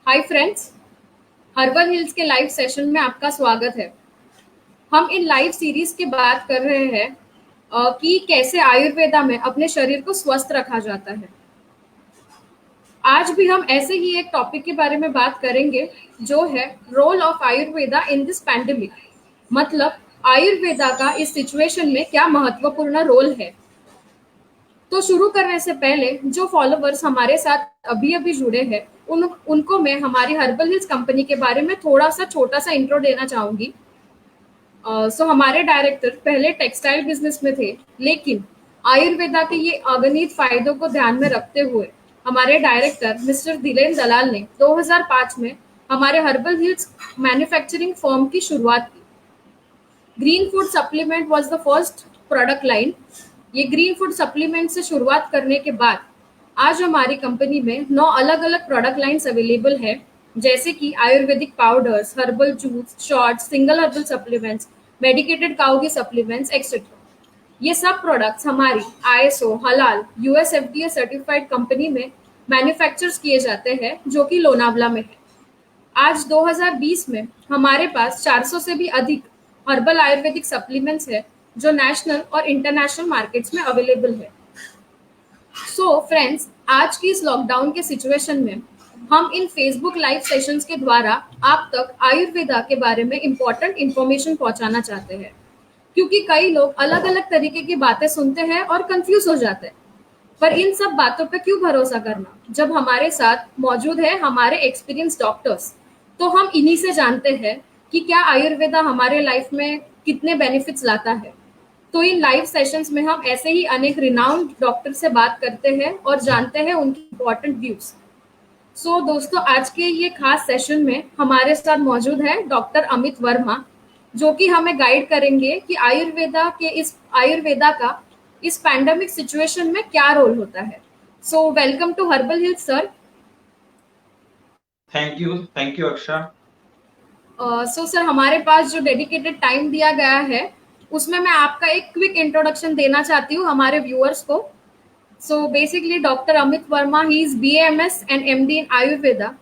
Hi friends, herbal hills के live session में आपका स्वागत है। हम इन लाइव सीरीज की बात कर रहे हैं कि कैसे आयुर्वेदा में अपने शरीर को स्वस्थ रखा जाता है। आज भी हम ऐसे ही एक टॉपिक के बारे में बात करेंगे जो है role of Ayurveda in this pandemic. मतलब आयुर्वेदा का इस सिचुएशन में क्या महत्वपूर्ण रोल है। तो शुरू करने से पहले जो फॉलोवर्स हमारे साथ अभी अभी जुड़े हैं उनको मैं हमारी हर्बल हिल्स कंपनी के बारे में थोड़ा सा छोटा सा इंट्रो देना चाहूंगी। हमारे डायरेक्टर पहले टेक्सटाइल बिजनेस में थे, लेकिन आयुर्वेदा के ये अगणित फायदों को ध्यान में रखते हुए हमारे डायरेक्टर मिस्टर दिलेन दलाल ने 2005 में हमारे हर्बल हिल्स मैन्युफैक्चरिंग फर्म की शुरुआत की। Green food supplement was the first product line. ये ग्रीन फूड सप्लीमेंट से शुरुआत करने के बाद आज हमारी कंपनी में 9 अलग अलग प्रोडक्ट लाइंस अवेलेबल है, जैसे कि Ayurvedic powders, herbal juice, shorts, single herbal supplements, medicated cow की सप्लीमेंट्स एक्सेट्रा। ये सब प्रोडक्ट्स हमारी आईएसओ, हलाल, यूएस एफडीए सर्टिफाइड कंपनी में मैन्युफैक्चर्स किए जाते हैं, जो कि लोनावला में है। आज 2020 में हमारे पास 400 से भी अधिक हर्बल आयुर्वेदिक सप्लीमेंट्स है जो नेशनल और इंटरनेशनल मार्केट्स में अवेलेबल है। सो फ्रेंड्स, आज की इस लॉकडाउन के सिचुएशन में हम इन फेसबुक लाइव सेशंस के द्वारा आप तक आयुर्वेदा के बारे में इम्पोर्टेंट इन्फॉर्मेशन पहुंचाना चाहते हैं, क्योंकि कई लोग अलग अलग तरीके की बातें सुनते हैं और कंफ्यूज हो जाते हैं। पर इन सब बातों पे क्यों भरोसा करना जब हमारे साथ मौजूद है हमारे एक्सपीरियंस डॉक्टर्स। तो हम इन्हीं से जानते हैं कि क्या आयुर्वेदा हमारे लाइफ में कितने बेनिफिट्स लाता है। तो इन लाइव सेशंस में हम ऐसे ही अनेक रिनाउंड डॉक्टर से बात करते हैं और जानते हैं उनकी इम्पोर्टेंट व्यूज। सो दोस्तों, आज के ये खास सेशन में हमारे साथ मौजूद है डॉक्टर अमित वर्मा, जो कि हमें गाइड करेंगे कि आयुर्वेदा का इस पैंडेमिक सिचुएशन में क्या रोल होता है। So welcome to Herbal Hills sir. Thank you Aksha. So sir, हमारे पास जो डेडिकेटेड टाइम दिया गया है उसमें मैं आपका एक क्विक इंट्रोडक्शन देना चाहती हूँ हमारे व्यूअर्स को। So basically doctor Amit Verma, he is BAMS and MD in Ayurveda.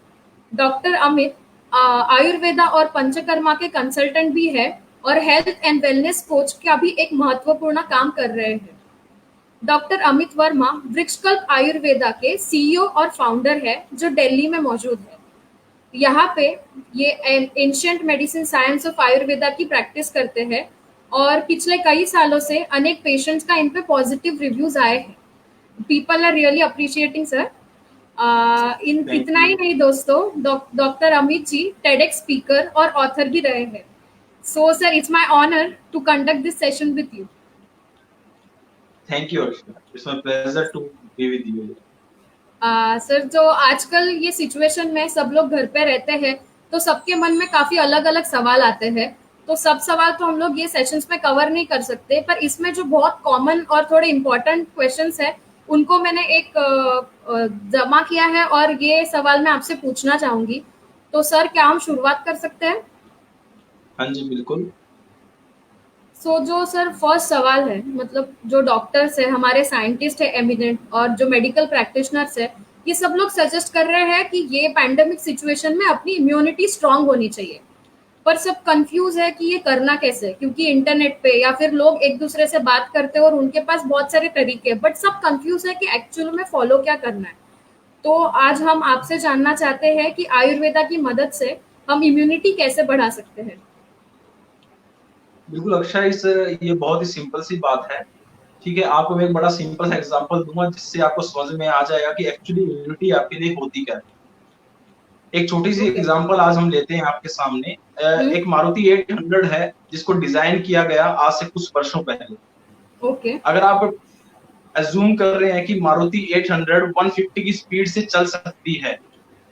Doctor Amit Ayurveda और पंचकर्मा के कंसल्टेंट भी है और हेल्थ एंड वेलनेस कोच का भी एक महत्वपूर्ण काम कर रहे हैं। डॉक्टर अमित वर्मा वृक्षकल्प आयुर्वेदा के CEO और फाउंडर है, जो दिल्ली में मौजूद है। यहाँ पे ये ancient medicine science of Ayurveda की प्रैक्टिस करते हैं और पिछले कई सालों से अनेक पेशेंट्स का इन पे पॉजिटिव रिव्यूज आए हैं। People are really appreciating sir. इतना ही नहीं दोस्तों, doctor Amit ji TEDx speaker और ऑथर भी रहे हैं। So sir, it's my honour to conduct this session with you. Thank you Aksha, it's my pleasure to be with you. Sir, जो आजकल ये सिचुएशन में सब लोग घर पे रहते हैं, तो सबके मन में काफी अलग अलग सवाल आते हैं। तो सब सवाल तो हम लोग ये सेशंस में कवर नहीं कर सकते, पर इसमें जो बहुत कॉमन और थोड़े इम्पोर्टेंट क्वेश्चंस है उनको मैंने एक जमा किया है और ये सवाल मैं आपसे पूछना चाहूंगी। तो सर, क्या हम शुरुआत कर सकते हैं? हाँ जी, बिल्कुल। सो जो सर फर्स्ट सवाल है, मतलब जो डॉक्टर्स है, हमारे साइंटिस्ट है एमिनेंट, और जो मेडिकल प्रैक्टिशनर्स है, ये सब लोग सजेस्ट कर रहे हैं कि ये पैंडेमिक सिचुएशन में अपनी इम्यूनिटी स्ट्रांग होनी चाहिए। पर सब कंफ्यूज है कि ये करना कैसे, क्योंकि इंटरनेट पे या फिर लोग एक दूसरे से बात करते हैं और उनके पास बहुत सारे तरीके हैं, बट सब कंफ्यूज है कि एक्चुअल में फॉलो क्या करना है। तो आज हम आपसे जानना चाहते हैं कि आयुर्वेदा की मदद से हम इम्यूनिटी कैसे बढ़ा सकते हैं। बिल्कुल अक्षा, ये बहुत ही सिंपल सी बात है। ठीक है, आपको मैं एक बड़ा सिंपल सा एग्जांपल दूंगा जिससे आपको समझ में आ जाएगा कि एक्चुअली इम्यूनिटी आपके लिए होती क्या है। एक छोटी सी एग्जांपल आज हम लेते हैं आपके सामने। एक मारुति 800 है जिसको डिजाइन किया गया आज से कुछ वर्षों पहले। ओके। अगर आप अज्यूम कर रहे हैं कि मारुति 800 150 की स्पीड से चल सकती है,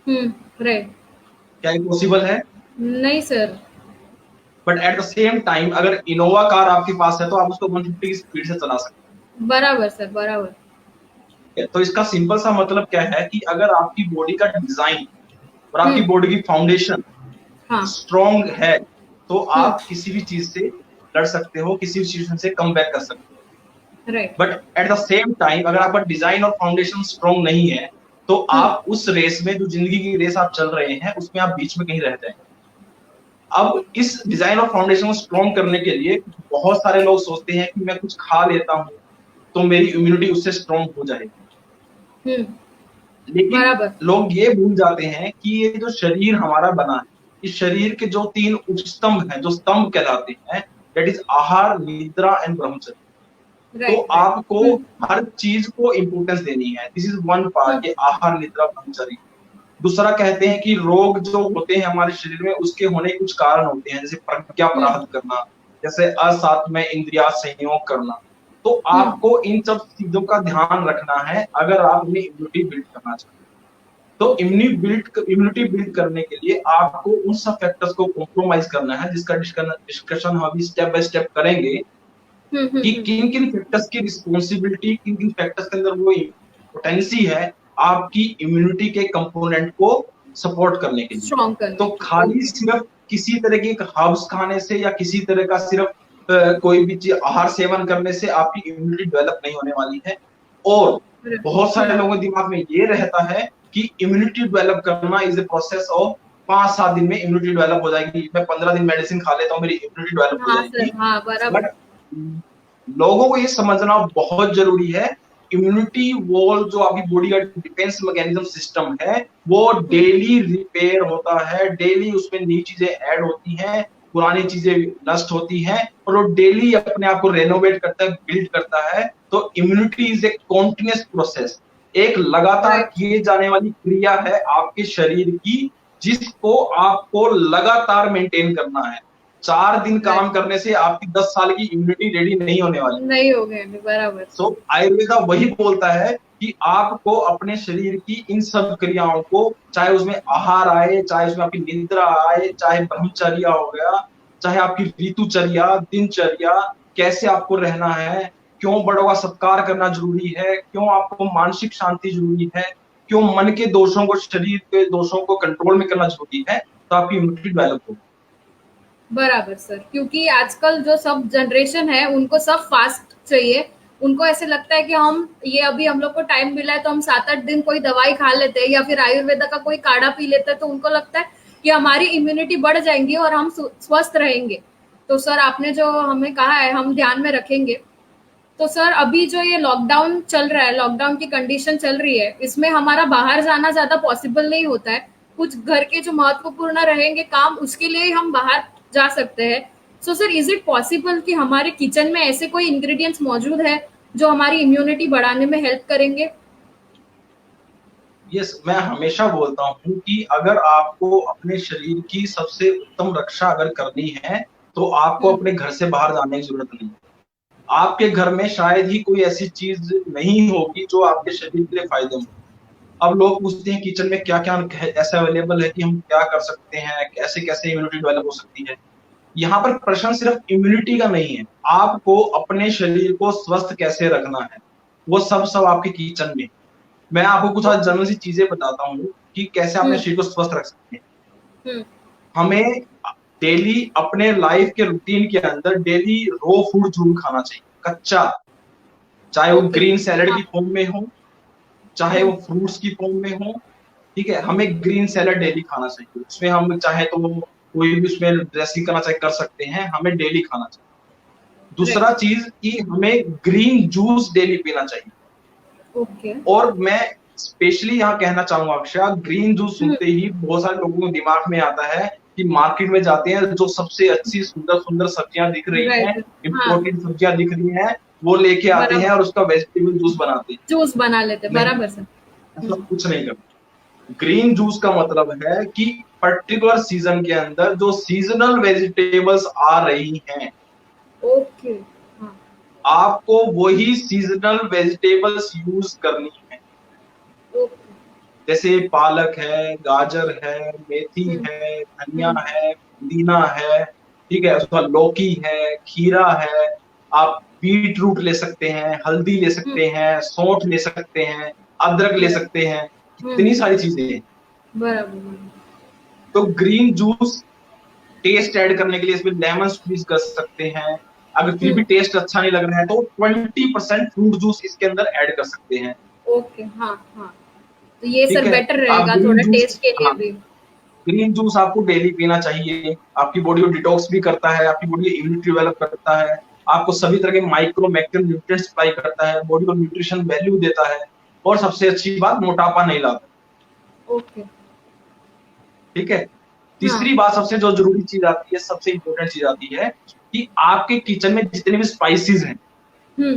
राइट। क्या ये पॉसिबल है? नहीं sir. But at the same time अगर इनोवा कार आपके पास है तो आप उसको 150 की स्पीड से चला सकते हैं। बराबर सर, बराबर। तो इसका सिंपल सा मतलब क्या है कि अगर आपकी बॉडी का डिजाइन और आपकी बॉडी की फाउंडेशन स्ट्रॉन्ग है तो आप किसी भी चीज से लड़ सकते हो, किसी भी सिचुएशन से कम बैक कर सकते हो। Right. But at the same time अगर आपका डिजाइन और फाउंडेशन स्ट्रॉन्ग नहीं है तो आप उस रेस में, जो जिंदगी की रेस आप चल रहे हैं, उसमें आप बीच में कहीं रह जाएंगे। अब इस डिजाइन और फाउंडेशन को स्ट्रॉन्ग करने के लिए बहुत सारे लोग सोचते हैं कि मैं कुछ खा लेता हूँ तो मेरी इम्यूनिटी उससे स्ट्रॉन्ग हो जाएगी। लेकिन बराबर। लोग ये भूल जाते हैं कि ये जो शरीर हमारा बना है, इस शरीर के जो 3 उपस्तंभ हैं, जो स्तंभ कहलाते हैं, दैट इज आहार, निद्रा एंड ब्रह्मचर्य। तो राइट, राइट। आपको हर चीज को इंपोर्टेंस देनी है। दिस इज वन पार्ट, ये आहार, निद्रा, ब्रह्मचर्य। दूसरा कहते हैं कि रोग जो होते हैं हमारे शरीर में, उसके होने के कुछ कारण होते हैं, जैसे प्रज्ञा अपराध करना, जैसे असात्मय इंद्रिया संयोग करना। तो आपको इन सब चीजों का ध्यान रखना है अगर आप अपनी इम्यूनिटी बिल्ड करना चाहते हैं। तो इम्यूनिटी बिल्ड करने के लिए आपको उन सब फैक्टर्स को कॉम्प्रोमाइज करना है, जिसका डिस्कशन हम अभी स्टेप बाय स्टेप करेंगे कि किन किन फैक्टर्स की रिस्पॉन्सिबिलिटी, किन किन फैक्टर्स के अंदर वो पोटेंसी है आपकी इम्यूनिटी के कंपोनेंट को सपोर्ट करने के लिए। स्ट्रॉन्ग करने तो खाली सिर्फ किसी तरह के हर्ब्स खाने से या किसी तरह का सिर्फ कोई भी चीज आहार सेवन करने से आपकी इम्यूनिटी डेवलप नहीं होने वाली है। और बहुत सारे लोगों के दिमाग में ये रहता है कि इम्यूनिटी डेवलप करना इज ए प्रोसेस ऑफ 5-7 दिन में इम्यूनिटी डेवलप हो जाएगी, मैं 15 दिन मेडिसिन खा लेता हूँ मेरी इम्यूनिटी डेवलप हो जाएगी। हाँ, बराबर। लोगों को ये समझना बहुत जरूरी है, इम्यूनिटी वॉल जो आपकी बॉडी का डिफेंस मैकेनिज्म सिस्टम है, वो डेली रिपेयर होता है, डेली उसमें नई चीजें ऐड होती हैं, पुरानी चीजें नष्ट होती हैं, और वो डेली अपने आप को रेनोवेट करता है, बिल्ड करता है। तो immunity is a continuous process, एक लगातार किए जाने वाली क्रिया है आपके शरीर की, जिसको आपको लगातार मेंटेन करना है। 4 दिन काम करने से आपकी 10 साल की इम्यूनिटी रेडी नहीं होने वाली, नहीं हो गए, बराबर। तो आयुर्वेदा वही बोलता है कि आपको अपने शरीर की इन सब क्रियाओं को, चाहे उसमें आहार आए, चाहे उसमें आपकी निद्रा आए, चाहे ब्रह्मचर्या हो गया, चाहे आपकी ऋतुचर्या, दिनचर्या, कैसे आपको रहना है, क्यों बड़ों का सत्कार करना जरूरी है, क्यों आपको मानसिक शांति जरूरी है, क्यों मन के दोषों को, शरीर के दोषों को कंट्रोल में करना जरूरी है, तो आपकी इम्यूनिटी डेवलप होगी। बराबर सर, क्योंकि आजकल जो सब जनरेशन है उनको सब फास्ट चाहिए। उनको ऐसे लगता है कि अभी हम लोग को टाइम मिला है तो हम 7-8 दिन कोई दवाई खा लेते हैं या फिर आयुर्वेदा का कोई काढ़ा पी लेते हैं, तो उनको लगता है कि हमारी इम्यूनिटी बढ़ जाएंगी और हम स्वस्थ रहेंगे। तो सर आपने जो हमें कहा है हम ध्यान में रखेंगे। तो सर अभी जो ये लॉकडाउन चल रहा है, लॉकडाउन की कंडीशन चल रही है, इसमें हमारा बाहर जाना ज्यादा पॉसिबल नहीं होता है। कुछ घर के जो महत्वपूर्ण रहेंगे काम, उसके लिए हम बाहर जा सकते हैं। So sir, is it possible कि हमारे किचन में ऐसे कोई इंग्रेडिएंट्स मौजूद है जो हमारी इम्यूनिटी बढ़ाने में हेल्प करेंगे? यस, मैं हमेशा बोलता हूँ कि अगर आपको अपने शरीर की सबसे उत्तम रक्षा अगर करनी है, तो आपको अपने घर से बाहर जाने की जरूरत नहीं है। आपके घर में शायद ही कोई ऐसी चीज नहीं होगी जो आपके शरीर के लिए फायदेमंद। अब लोग पूछते हैं किचन में क्या क्या ऐसा अवेलेबल है कि हम क्या कर सकते हैं, कैसे कैसे इम्यूनिटी डेवलप हो सकती है। यहाँ पर प्रश्न सिर्फ इम्यूनिटी का नहीं है, आपको अपने शरीर को स्वस्थ कैसे रखना है, वो सब आपके किचन में। मैं आपको कुछ आज जनरल सी चीजें बताता हूँ कि कैसे अपने शरीर को स्वस्थ रख सकते हैं। हमें डेली अपने लाइफ के रूटीन के अंदर डेली रो फूड जरूर खाना चाहिए, कच्चा, चाहे वो ग्रीन सैलेड की फॉर्म में हो, चाहे वो फ्रूट्स की फॉर्म में हो। ठीक है, हमें ग्रीन सैलेड डेली खाना चाहिए, उसमें हम चाहे तो कोई भी उसमें ड्रेसिंग करना चाहे कर सकते हैं, हमें डेली खाना चाहिए। दूसरा चीज कि हमें ग्रीन जूस डेली पीना चाहिए। और मैं स्पेशली यहाँ कहना चाहूंगा अक्षय, ग्रीन जूस सुनते ही बहुत सारे लोगों को दिमाग में आता है कि मार्केट में जाते हैं, जो सबसे अच्छी सुंदर सुंदर सब्जियां दिख रही हैं, इम्पोर्टेड सब्जियां दिख रही हैं, वो लेके आते हैं और उसका वेजिटेबल जूस बनाते हैं, जूस बना लेते हैं। बराबर सर, ऐसा कुछ नहीं करते। ग्रीन जूस का मतलब है कि पर्टिकुलर सीजन के अंदर जो सीजनल वेजिटेबल्स आ रही हैं, आपको वही सीजनल वेजिटेबल्स यूज करनी है। जैसे पालक है, गाजर है, मेथी है, धनिया है, पुदीना है, ठीक है, उसका लौकी है, खीरा है, आप बीट रूट ले सकते हैं, हल्दी ले सकते हैं, सौंठ ले सकते हैं, अदरक ले सकते हैं, इतनी सारी चीजें हैं। बराबर। तो ग्रीन जूस टेस्ट ऐड करने के लिए इसमें लेमन स्क्वीज कर सकते हैं। अगर फिर भी टेस्ट अच्छा नहीं लग रहा है तो 20% फ्रूट जूस इसके अंदर ऐड कर सकते हैं। ओके, हाँ हाँ, तो ये ठीक सर है। बेटर आप रहेगा ग्रीन थोड़ा जूस, टेस्ट के लिए हाँ, भी। ग्रीन जूस आपको डेली पीना चाहिए। आपकी बॉडी को डिटॉक्स भी करता है, आपकी बॉडी की इम्यूनिटी डेवलप करता है, आपको सभी तरह के माइक्रो मैक्रो न्यूट्रिएंट्स सप्लाई करता है, बॉडी को न्यूट्रिशन वैल्यू देता है, और सबसे अच्छी बात, मोटापा नहीं लाता। ओके। ठीक है। हाँ। तीसरी बात, सबसे जो जरूरी चीज आती है, सबसे इंपॉर्टेंट चीज आती है कि आपके किचन में जितने भी स्पाइसेस हैं, हुँ,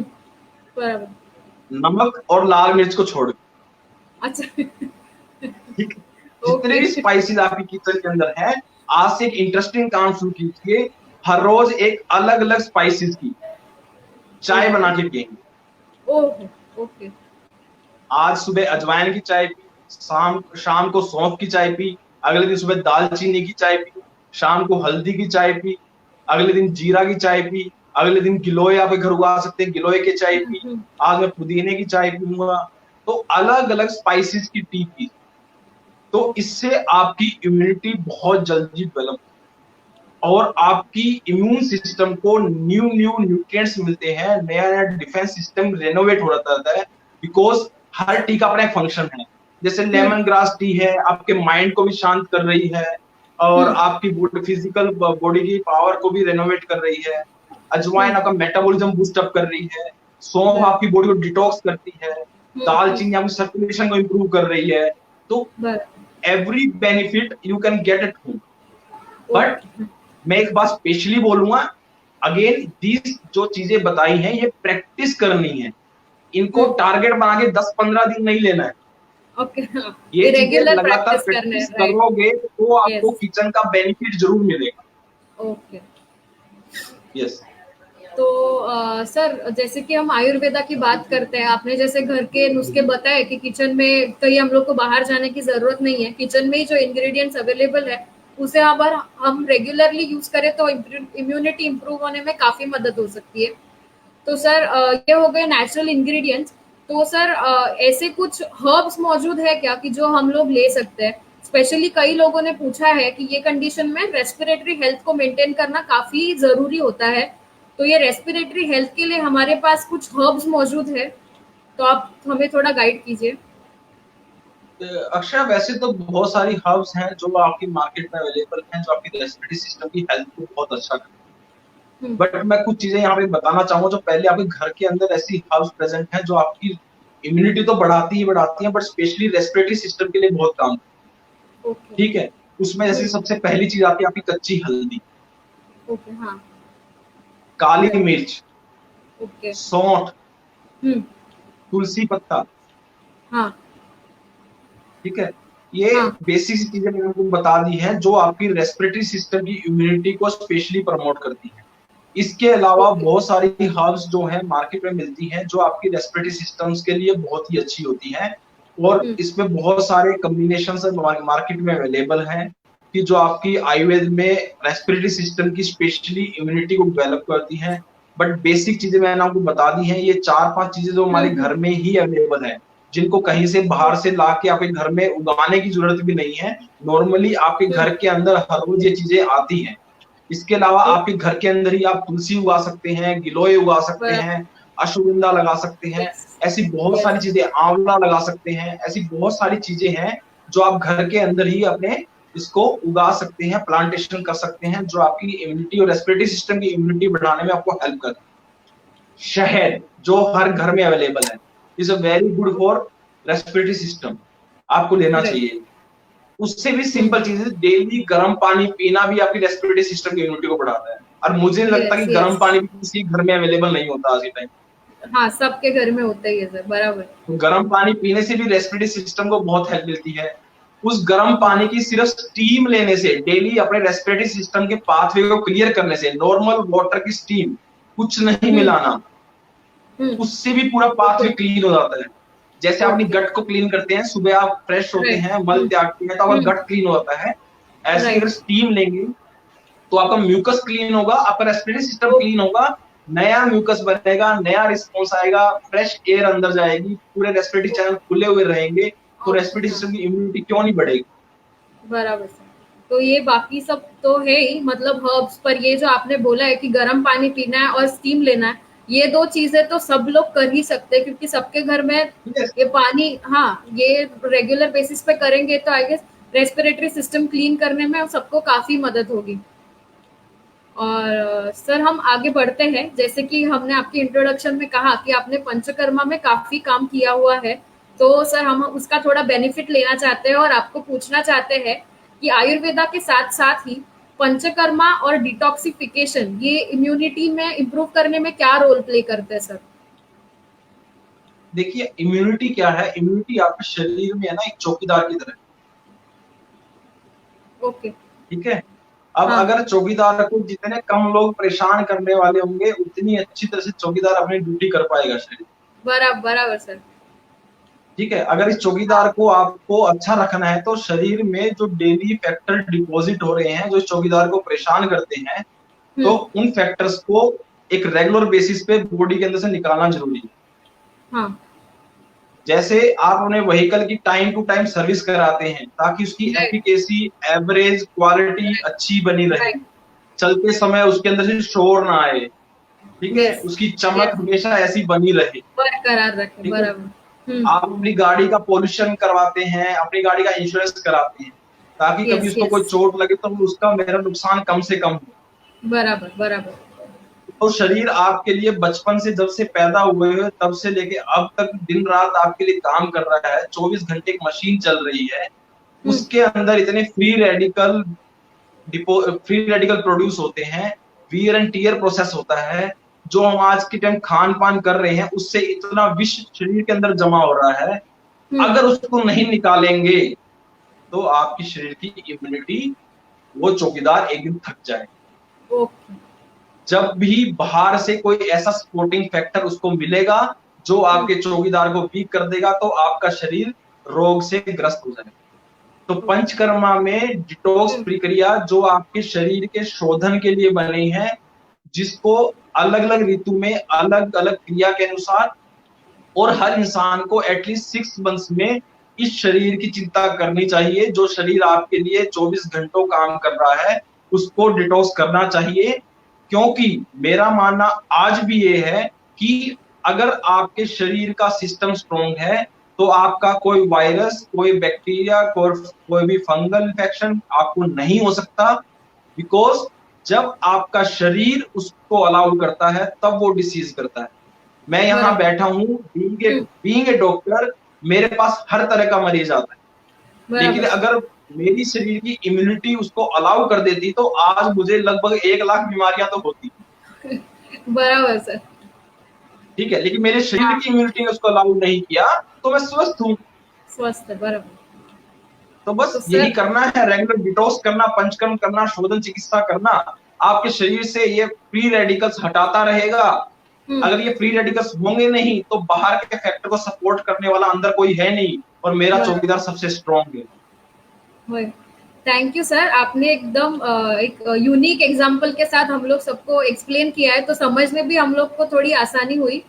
बराबर। नमक और लाल मिर्च को छोड़ के, अच्छा। ठीक है, जितने ओके। भी स्पाइसेस आपकी किचन के अंदर है, आज से एक इंटरेस्टिंग काम शुरू कीजिए। हर रोज एक अलग अलग स्पाइसेस की चाय ओके। बना के पियेंगे। ओहो! ओके। आज सुबह अजवाइन की चाय पी, शाम शाम को सौंफ की चाय पी, अगले दिन सुबह दालचीनी की चाय पी, शाम को हल्दी की चाय पी, अगले दिन जीरा की चाय पी, अगले दिन गिलोय आप घर उगा सकते हैं, गिलोय की चाय हुँ, पी, हुँ। आज मैं पुदीने की चाय पीऊंगा। तो अलग अलग स्पाइसेस की टी पी, तो ओके। इससे आपकी इम्यूनिटी बहुत जल्दी डेवलप, और आपकी इम्यून सिस्टम को न्यू न्यू न्यूट्रिएंट्स मिलते हैं, नया नया डिफेंस सिस्टम रेनोवेट हो रहता है, बिकॉज हर टी का अपना एक फंक्शन है। जैसे हुँ, लेमन ग्रास टी है, आपके माइंड को भी शांत कर रही है, और हुँ। आपकी फिजिकल बॉडी की पावर को भी रेनोवेट कर रही है। अजवाइन हुँ, आपका मेटाबॉलिज्म बूस्ट अप कर रही है। सौंफ बराबर। आपकी बॉडी को डिटॉक्स करती है। हुँ, हुँ। दालचीनी आपकी सर्कुलेशन को इंप्रूव कर रही है। तो बराबर। Every benefit you can get at home. But okay. मैं एक बात स्पेशली बोलूंगा, अगेन दीज जो चीजें बताई हैं, ये प्रैक्टिस करनी है। इनको हुँ, टारगेट बना के 10-15 दिन नहीं लेना है। ओके। हाँ, ये ये चीजें रेगुलर लगातार प्रैक्टिस करना है, प्रैक्टिस राइट। करोगे तो आपको यस। किचन का बेनिफिट जरूर मिलेगा। ओके। यस। तो सर जैसे कि हम आयुर्वेदा की बात करते हैं, आपने जैसे घर के नुस्खे बताए कि किचन में कहीं हम लोग को बाहर जाने की जरूरत नहीं है, किचन में ही जो इंग्रेडिएंट्स अवेलेबल है उसे अगर हम रेगुलरली यूज करें तो इम्यूनिटी इंप्रूव होने में काफी मदद हो सकती है। तो सर ये हो गए नेचुरल इंग्रेडिएंट्स। तो सर ऐसे कुछ हर्ब्स मौजूद है क्या कि जो हम लोग ले सकते हैं? स्पेशली कई लोगों ने पूछा है कि ये कंडीशन में रेस्पिरेटरी हेल्थ को मेंटेन करना काफी जरूरी होता है। तो ये रेस्पिरेटरी हेल्थ के लिए हमारे पास कुछ हर्ब्स मौजूद है, तो आप हमें थोड़ा गाइड कीजिए। अक्षय, वैसे तो बहुत सारी हर्ब्स हैं जो आपकी मार्केट में अवेलेबल हैं, जो आपकी रेस्पिरेटरी सिस्टम की हेल्थ को बहुत अच्छा करती हम्म। है। बट मैं कुछ चीजें यहाँ पे बताना चाहूंगा, जो पहले आपके घर के अंदर ऐसी हर्ब्स प्रेजेंट हैं जो आपकी इम्यूनिटी तो बढ़ाती ही बढ़ाती हैं, बट स्पेशली रेस्पिरेटरी सिस्टम के लिए बहुत काम। ओके। ठीक है। उसमें जैसे हम्म। सबसे पहली चीज आती है आपकी कच्ची हल्दी, ओके। हाँ। काली राइट। मिर्च, ओके। सौंठ, हम्म। तुलसी पत्ता। हाँ। ठीक है। ये हाँ। बेसिक चीजें मैंने आपको बता दी हैं जो आपकी रेस्पिरेटरी सिस्टम की इम्यूनिटी को स्पेशली प्रमोट करती है। इसके अलावा ओके। बहुत सारी हर्ब्स जो है मार्केट में मिलती हैं, जो आपकी रेस्पिरेटरी सिस्टम्स के लिए बहुत ही अच्छी होती हैं, और हम्म। इसमें बहुत सारे कॉम्बिनेशन मार्केट में अवेलेबल हैं, कि जो आपकी आयुर्वेद में रेस्पिरेटरी सिस्टम की स्पेशली इम्यूनिटी को डेवलप करती हैं। बट बेसिक चीजें मैंने आपको बता दी हैं, ये 4-5 चीजें जो हमारे हम्म। घर में ही अवेलेबल है, जिनको कहीं से बाहर से ला के आपके घर में उगाने की जरूरत भी नहीं है। नॉर्मली आपके हम्म। घर के अंदर हर रोज ये चीजें आती हैं। इसके अलावा आपके ओके। घर के अंदर ही आप तुलसी उगा सकते हैं, गिलोय उगा सकते बराबर। हैं, अश्वगंधा लगा सकते हैं। यस। ऐसी बहुत यस। सारी चीजें, आंवला लगा सकते हैं, ऐसी बहुत सारी चीजें हैं जो आप घर के अंदर ही अपने इसको उगा सकते हैं, प्लांटेशन कर सकते हैं, जो आपकी इम्यूनिटी और रेस्पिरेटरी सिस्टम की इम्यूनिटी बढ़ाने में आपको हेल्प करती है। शहद, जो हर घर में अवेलेबल है, is a very good for respiratory system, आपको लेना राइट। चाहिए। उससे भी हम्म। सिंपल चीज है, डेली गर्म पानी पीना भी आपकी रेस्पिरेटरी सिस्टम की इम्यूनिटी को बढ़ाता है। और मुझे नहीं लगता यस। कि यस। गर्म पानी भी किसी घर में अवेलेबल नहीं होता आज के टाइम। हाँ, सबके घर में होता ही है सर, बराबर। तो गर्म पानी पीने से भी रेस्पिरेटरी सिस्टम को बहुत हेल्प मिलती है। उस गर्म हाँ। पानी की सिर्फ स्टीम लेने से, डेली अपने रेस्पिरेटरी सिस्टम के पाथवे को क्लियर करने से, नॉर्मल वाटर की स्टीम, कुछ नहीं हम्म। मिलाना, हम्म। उससे भी पूरा पाथवे ओके। क्लीन हो जाता है। जैसे आप अपनी ओके। गट को क्लीन करते हैं, सुबह आप फ्रेश होते राइट। हैं, मल त्यागते हैं, तो आपका हम्म। गट क्लीन हो जाता है। ऐसे ही अगर राइट। स्टीम लेंगे तो आपका म्यूकस क्लीन होगा, आपका रेस्पिरेटरी सिस्टम क्लीन ओके। होगा, नया म्यूकस बनेगा, नया रिस्पॉन्स आएगा, फ्रेश एयर अंदर जाएगी, पूरे रेस्पिरेटरी चैनल खुले हुए रहेंगे, तो ओके। रेस्पिरेटरी हाँ, सिस्टम की इम्यूनिटी क्यों नहीं बढ़ेगी। बराबर सर। तो ये बाकी सब तो है ही, मतलब हर्ब्स, पर ये जो आपने बोला है कि गर्म पानी पीना है और स्टीम लेना है, ये 2 चीजें तो सब लोग कर ही सकते हैं, क्योंकि सबके घर में Yes. ये पानी, हाँ, ये रेगुलर बेसिस पे करेंगे तो I guess respiratory system clean करने में सबको काफी मदद होगी। और सर हम आगे बढ़ते हैं, जैसे कि हमने आपकी इंट्रोडक्शन में कहा कि आपने पंचकर्मा में काफी काम किया हुआ है, तो सर हम उसका थोड़ा बेनिफिट लेना चाहते हैं और आपको पूछना चाहते हैं कि आयुर्वेदा के साथ साथ ही पंचकर्मा और डिटॉक्सिफिकेशन ये इम्यूनिटी में इम्प्रूव करने में क्या रोल प्ले करते हैं सर? देखिए इम्यूनिटी क्या है, इम्यूनिटी आपके शरीर में है ना एक चौकीदार की तरह, ओके। ठीक है। अब हाँ, अगर चौकीदार को जितने कम लोग परेशान करने वाले होंगे उतनी अच्छी तरह से चौकीदार अपनी ड्यूटी कर पाएगा शरीर, बराबर बराबर सर। ठीक है। अगर इस चौकीदार को आपको अच्छा रखना है तो शरीर में जो डेली फैक्टर डिपॉजिट हो रहे हैं जो इस चौकीदार को परेशान करते हैं, तो हम्म। उन फैक्टर्स को एक रेगुलर बेसिस पे बॉडी के अंदर से निकालना जरूरी है। हाँ। जैसे आप उन्हें व्हीकल की टाइम टू टाइम सर्विस कराते हैं ताकि उसकी राइट। एफिकेसी, एवरेज, क्वालिटी अच्छी बनी रहे, राइट। चलते समय उसके अंदर से शोर ना आए, ठीक है, यस। उसकी चमक यस। हमेशा ऐसी बनी रहे, बरकरार रखे, ठीक है। बराबर। आप अपनी गाड़ी का पोल्यूशन करवाते हैं, अपनी गाड़ी का इंश्योरेंस कराते हैं ताकि कभी यस। उसको कोई यस। चोट लगे तो उसका मेरा नुकसान कम से कम हो। बराबर बराबर। तो शरीर आपके लिए बचपन से जब से पैदा हुए हुए तब से लेके अब तक दिन रात आपके लिए काम कर रहा है, 24 घंटे एक मशीन चल रही है, हम्म। उसके अंदर इतने फ्री रेडिकल प्रोड्यूस होते हैं, वियर एंड टीयर प्रोसेस होता है, जो हम आज के टाइम खान पान कर रहे हैं उससे इतना विष शरीर के अंदर जमा हो रहा है, हम्म। अगर उसको नहीं निकालेंगे तो आपकी शरीर की इम्यूनिटी, वो चौकीदार एक दिन थक जाए। ओके। जब भी बाहर से कोई ऐसा सपोर्टिंग फैक्टर उसको मिलेगा जो आपके चौकीदार को वीक कर देगा तो आपका शरीर रोग से ग्रस्त हो जाएगा। तो पंचकर्मा में डिटॉक्स प्रक्रिया जो आपके शरीर के शोधन के लिए बनी है, जिसको अलग अलग ऋतु में अलग अलग क्रिया के अनुसार और हर इंसान को एटलीस्ट 6 मंथ्स में इस शरीर की चिंता करनी चाहिए। जो शरीर आपके लिए 24 घंटों काम कर रहा है उसको डिटॉक्स करना चाहिए, क्योंकि मेरा मानना आज भी ये है कि अगर आपके शरीर का सिस्टम स्ट्रॉन्ग है तो आपका कोई वायरस, कोई बैक्टीरिया, कोई भी फंगल इंफेक्शन आपको नहीं हो सकता, बिकॉज जब आपका शरीर उसको अलाउ करता है तब वो डिसीज करता है। मैं यहाँ बैठा हूँ बीइंग ए डॉक्टर, मेरे पास हर तरह का मरीज आता है, लेकिन अगर मेरी शरीर की इम्यूनिटी उसको अलाउ कर देती तो आज मुझे लगभग 1 लाख बीमारियां तो होती। बराबर सर। ठीक है, लेकिन मेरे शरीर की इम्यूनिटी ने उसको अलाउ नहीं किया तो मैं स्वस्थ हूँ। स्वस्थ है, बराबर। तो बस यही करना है, रेगुलर डिटॉक्स करना, पंचकर्म करना, शोधन चिकित्सा करना, आपके शरीर से ये फ्री रेडिकल्स हटाता रहेगा। अगर ये फ्री रेडिकल्स होंगे नहीं तो बाहर के फैक्टर को सपोर्ट करने वाला अंदर कोई है नहीं, और मेरा चौकीदार सबसे स्ट्रॉन्ग है। थैंक यू सर, आपने एकदम एक यूनिक एग्जांपल के साथ हम लोग सबको एक्सप्लेन किया है, तो समझने भी हम लोग को थोड़ी आसानी हुई।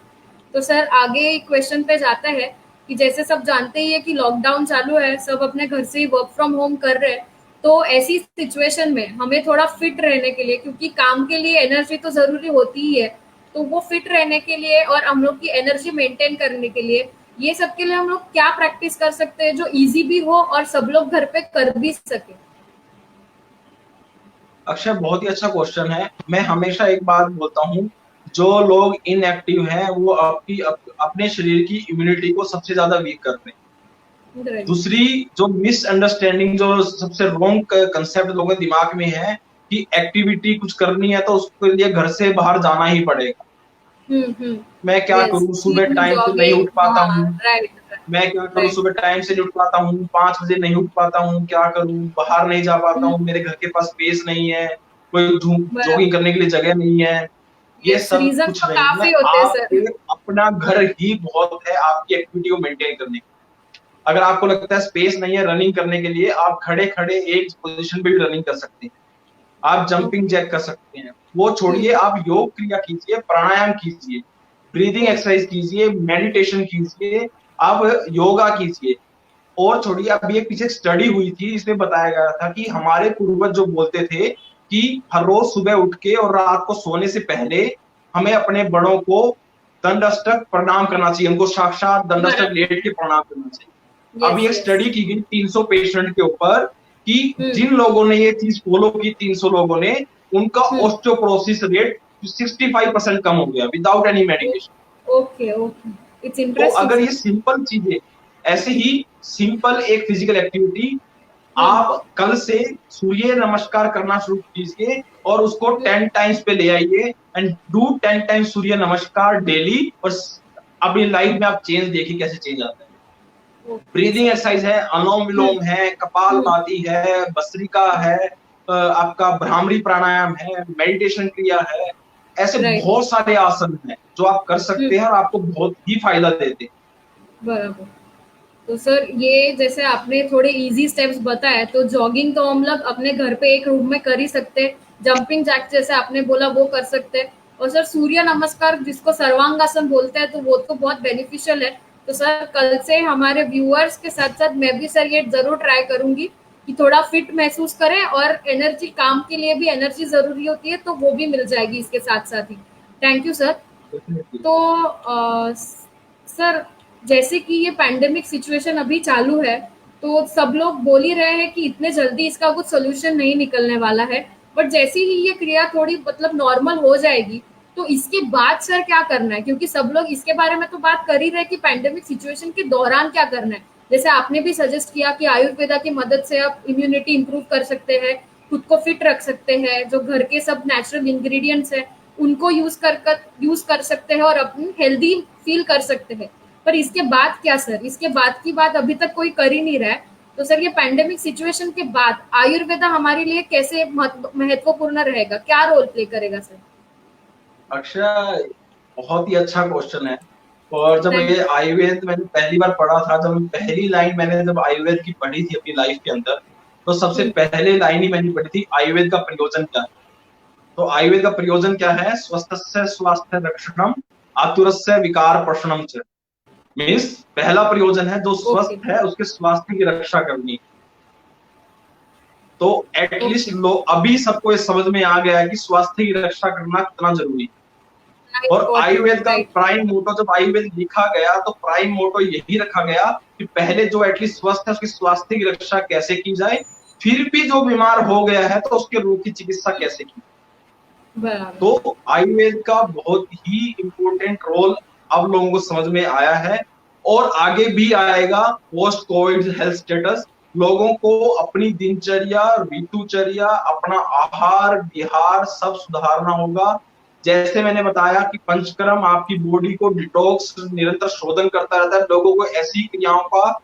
तो सर आगे क्वेश्चन पे जाता है कि जैसे सब जानते ही है कि लॉकडाउन चालू है, सब अपने घर से ही वर्क फ्रॉम होम कर रहे हैं, तो ऐसी सिचुएशन में हमें थोड़ा फिट रहने के लिए, क्योंकि काम के लिए एनर्जी तो जरूरी होती ही है, तो वो फिट रहने के लिए और हम लोग की एनर्जी मेंटेन करने के लिए, ये सब के लिए हम लोग क्या प्रैक्टिस कर सकते हैं जो इजी भी हो और सब लोग घर पे कर भी सके? अक्षय, बहुत ही अच्छा क्वेश्चन है। मैं हमेशा एक बात बोलता हूँ, जो लोग इनएक्टिव हैं वो अपने शरीर की इम्यूनिटी को सबसे ज्यादा वीक करते हैं। दूसरी जो मिसअंडरस्टैंडिंग, जो सबसे रॉन्ग कंसेप्ट लोगों के दिमाग में है कि एक्टिविटी कुछ करनी है तो उसके लिए घर से बाहर जाना ही पड़ेगा। मैं क्या करूँ, सुबह टाइम से नहीं उठ पाता हूँ, मैं क्या करूँ, सुबह टाइम से नहीं उठ पाता हूँ, 5 बजे नहीं उठ पाता हूँ, क्या करूँ, बाहर नहीं जा पाता हूँ, मेरे घर के पास स्पेस नहीं है, कोई जॉगिंग करने के लिए जगह नहीं है, ये सब कुछ नहीं है। आपके अपना घर ही बहुत है आपकी एक्टिविटी को मेंटेन करने के। अगर आपको लगता है स्पेस नहीं है रनिंग करने के लिए, आप खड़े खड़े एक पोजीशन पे भी रनिंग कर सकते हैं, आप जंपिंग जैक कर सकते हैं। वो छोड़िए, आप योग क्रिया कीजिए, प्राणायाम कीजिए, ब्रीदिंग एक्सरसाइज कीजिए, मेडिटेशन कीजिए, आप योगा कीजिए। और छोड़िए, अभी एक पीछे स्टडी हुई थी, इसमें बताया गया था कि हमारे पूर्वज जो बोलते थे कि हर रोज सुबह उठ के और रात को सोने से पहले हमें अपने बड़ों को दंडस्तक प्रणाम करना चाहिए, उनको साक्षात दंडस्तक लेट के प्रणाम करना चाहिए। अभी यस एक यस। स्टडी की गई 300 पेशेंट के ऊपर कि हम्म जिन लोगों ने ये चीज फॉलो की, 300 लोगों ने, उनका हम्म। ऑस्टियोपोरोसिस रेट 65% कम हो गया without any medication. Okay okay, it's तो इंटरेस्टिंग अगर ये सर। सिंपल चीजें, ऐसे ही सिंपल एक फिजिकल एक्टिविटी, हम्म आप कल से सूर्य नमस्कार करना शुरू कीजिए और उसको हम्म। 10 टाइम्स पे ले आइए एंड डू 10 टाइम्स सूर्य नमस्कार डेली। और अपनी लाइफ में आप चेंज देखिए कैसे चेंज आता है। Okay breathing sir. एक्सरसाइज है, अनुलोम हम्म विलोम है, हम्म कपालभाति है, भस्त्रिका है, आपका भ्रामरी प्राणायाम है, मेडिटेशन क्रिया है। ऐसे राइट। बहुत सारे आसन हैं जो आप कर हम्म। सकते हैं और आपको बहुत ही फायदा देते हैं। बराबर। तो सर ये जैसे आपने थोड़े इजी स्टेप्स बताए, तो जॉगिंग तो हम लोग अपने घर पे एक रूम में कर ही सकते हैं, जंपिंग जैक जैसे आपने बोला वो कर सकते हैं, और सर सूर्य नमस्कार जिसको सर्वांगासन बोलते हैं तो वो तो बहुत बेनिफिशियल है। तो सर कल से हमारे व्यूअर्स के साथ साथ मैं भी सर ये जरूर ट्राई करूंगी कि थोड़ा फिट महसूस करें, और एनर्जी, काम के लिए भी एनर्जी जरूरी होती है तो वो भी मिल जाएगी इसके साथ साथ ही। Thank you sir. डेफिनेटली। तो सर जैसे कि ये पैंडेमिक सिचुएशन अभी चालू है, तो सब लोग बोल ही रहे हैं कि इतने जल्दी इसका कुछ सोल्यूशन नहीं निकलने वाला है, बट जैसे ही ये क्रिया थोड़ी मतलब नॉर्मल हो जाएगी, तो इसके बाद सर क्या करना है? क्योंकि सब लोग इसके बारे में तो बात कर ही रहे कि पैंडेमिक सिचुएशन के दौरान क्या करना है। जैसे आपने भी सजेस्ट किया कि आयुर्वेदा की मदद से आप इम्यूनिटी इंप्रूव कर सकते हैं, खुद को फिट रख सकते हैं, जो घर के सब नेचुरल इंग्रेडिएंट्स है उनको यूज कर सकते हैं और अपनी हेल्दी फील कर सकते हैं। पर इसके बाद क्या सर? इसके बाद की बात अभी तक कोई कर ही नहीं रहा है। तो सर ये पैंडेमिक सिचुएशन के बाद आयुर्वेदा हमारे लिए कैसे महत्वपूर्ण रहेगा, क्या रोल प्ले करेगा सर? अक्षय, बहुत ही अच्छा क्वेश्चन है। और जब थैंक ये आयुर्वेद मैंने पहली बार पढ़ा था, जब पहली लाइन मैंने जब आयुर्वेद की पढ़ी थी अपनी लाइफ के अंदर, तो सबसे यू। पहले लाइन ही मैंने पढ़ी थी, आयुर्वेद का प्रयोजन क्या है। तो आयुर्वेद का प्रयोजन क्या है? स्वस्थस्य स्वास्थ्य रक्षणम, आतुरस्य विकार प्रशमनम च। मीन्स पहला प्रयोजन है, जो ओके स्वस्थ है उसके स्वास्थ्य की रक्षा करनी। तो एटलीस्ट ओके। लोग अभी सबको ये समझ में आ गया है कि स्वास्थ्य की रक्षा करना कितना जरूरी है। और इम्पोर्टेंट है, आयुर्वेद का राइट। प्राइम मोटो, जब आयुर्वेद लिखा गया तो प्राइम मोटो यही रखा गया कि पहले जो एटलीस्ट स्वस्थ है उसकी स्वास्थ्य की रक्षा कैसे की जाए, फिर भी जो बीमार हो गया है तो उसके रोग की चिकित्सा कैसे की। बराबर। तो आयुर्वेद का बहुत ही इंपॉर्टेंट रोल अब लोगों को समझ में आया है और आगे भी आएगा। पोस्ट कोविड हेल्थ स्टेटस, लोगों को अपनी दिनचर्या, ऋतुचर्या, अपना आहार विहार सब सुधारना होगा। जैसे मैंने बताया कि पंचकर्म आपकी बॉडी को डिटॉक्स निरंतर शोधन करता रहता है, लोगों को ऐसी क्रियाओं का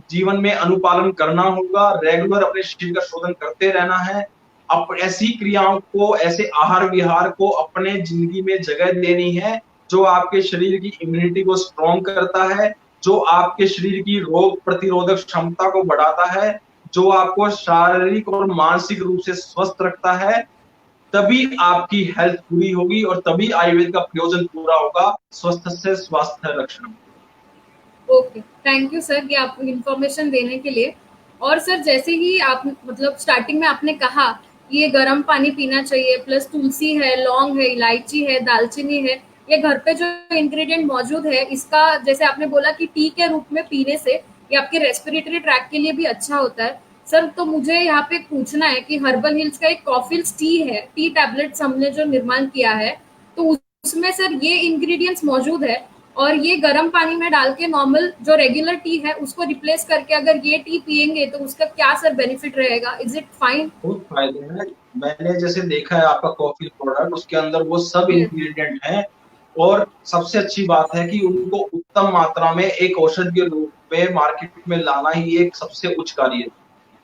जीवन में अनुपालन करना होगा, रेगुलर अपने शरीर का शोधन करते रहना है। अब ऐसी क्रियाओं को, ऐसे आहार विहार को अपने जिंदगी में जगह देनी है जो आपके शरीर की इम्यूनिटी को स्ट्रॉन्ग करता है, जो आपके शरीर की रोग प्रतिरोधक क्षमता को बढ़ाता है, जो आपको शारीरिक और मानसिक रूप से स्वस्थ रखता है। तभी आपकी हेल्थ पूरी होगी और तभी आयुर्वेद का प्रयोजन पूरा होगा, स्वस्थ से स्वास्थ्य रक्षण। ओके, थैंक यू सर ये आप इन्फॉर्मेशन देने के लिए। और सर जैसे ही आप मतलब स्टार्टिंग में आपने कहा कि ये गर्म पानी पीना चाहिए, प्लस तुलसी है, लौंग है, इलायची है, दालचीनी है, ये घर पे जो इंग्रेडिएंट मौजूद है, इसका जैसे आपने बोला कि टी के रूप में पीने से ये आपके रेस्पिरेटरी ट्रैक के लिए भी अच्छा होता है। सर तो मुझे यहाँ पे पूछना है कि हर्बल हिल्स का एक कॉफिल्स टी है, टी टैबलेट्स हमने जो निर्माण किया है, तो उसमें सर ये इंग्रेडिएंट्स मौजूद है, और ये गर्म पानी में डाल के नॉर्मल जो रेगुलर टी है उसको रिप्लेस करके अगर ये टी पियेंगे तो उसका क्या सर बेनिफिट रहेगा? Is it fine? बहुत फायदे हैं। मैंने जैसे देखा है आपका कॉफी प्रोडक्ट, उसके अंदर वो सब यस। इंग्रेडिएंट हैं। और सबसे अच्छी बात है कि उनको उत्तम मात्रा में एक औषध के रूप में मार्केट में लाना ही एक सबसे उच्च कार्य है।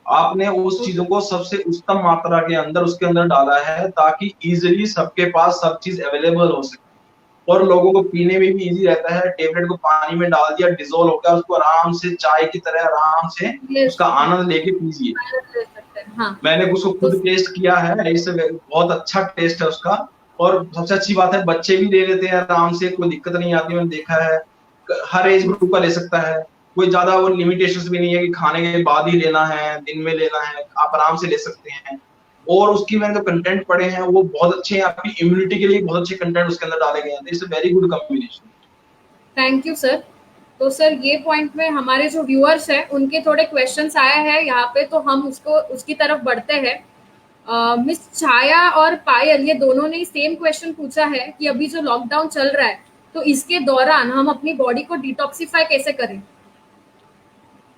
आपने उस चीजों को सबसे उच्चतम मात्रा के अंदर उसके अंदर डाला है ताकि इजिली सबके पास सब चीज अवेलेबल हो सके और लोगों को पीने में भी इजी रहता है। टेबलेट को पानी में डाल दिया, डिजोल्व हो गया, उसको आराम से चाय की तरह आराम से यस। उसका आनंद लेके पीजिए। ले सकते हैं, हाँ। मैंने उसको तो खुद टेस्ट किया है, इससे बहुत अच्छा टेस्ट है उसका। और सबसे अच्छी बात है बच्चे भी ले लेते हैं आराम से, कोई दिक्कत नहीं आती, मैंने देखा है। हर एज ग्रुप का ले सकता है, कोई ज्यादा वो लिमिटेशंस भी नहीं है कि खाने के बाद ही लेना है, दिन में लेना है, आप आराम से ले सकते हैं। और उसकी मैंने जो कंटेंट पढ़े हैं वो बहुत अच्छे हैं, आपकी इम्यूनिटी के लिए बहुत अच्छे कंटेंट उसके अंदर डाले गए हैं। It's a very good combination. Thank you sir. तो सर ये पॉइंट में हमारे जो व्यूअर्स हैं उनके थोड़े क्वेश्चंस आए हैं यहाँ पे, तो हम उसको उसकी तरफ बढ़ते हैं। मिस छाया और पायल ये दोनों ने सेम क्वेश्चन पूछा है कि अभी जो लॉकडाउन चल रहा है तो इसके दौरान हम अपनी बॉडी को डिटॉक्सिफाई कैसे करें।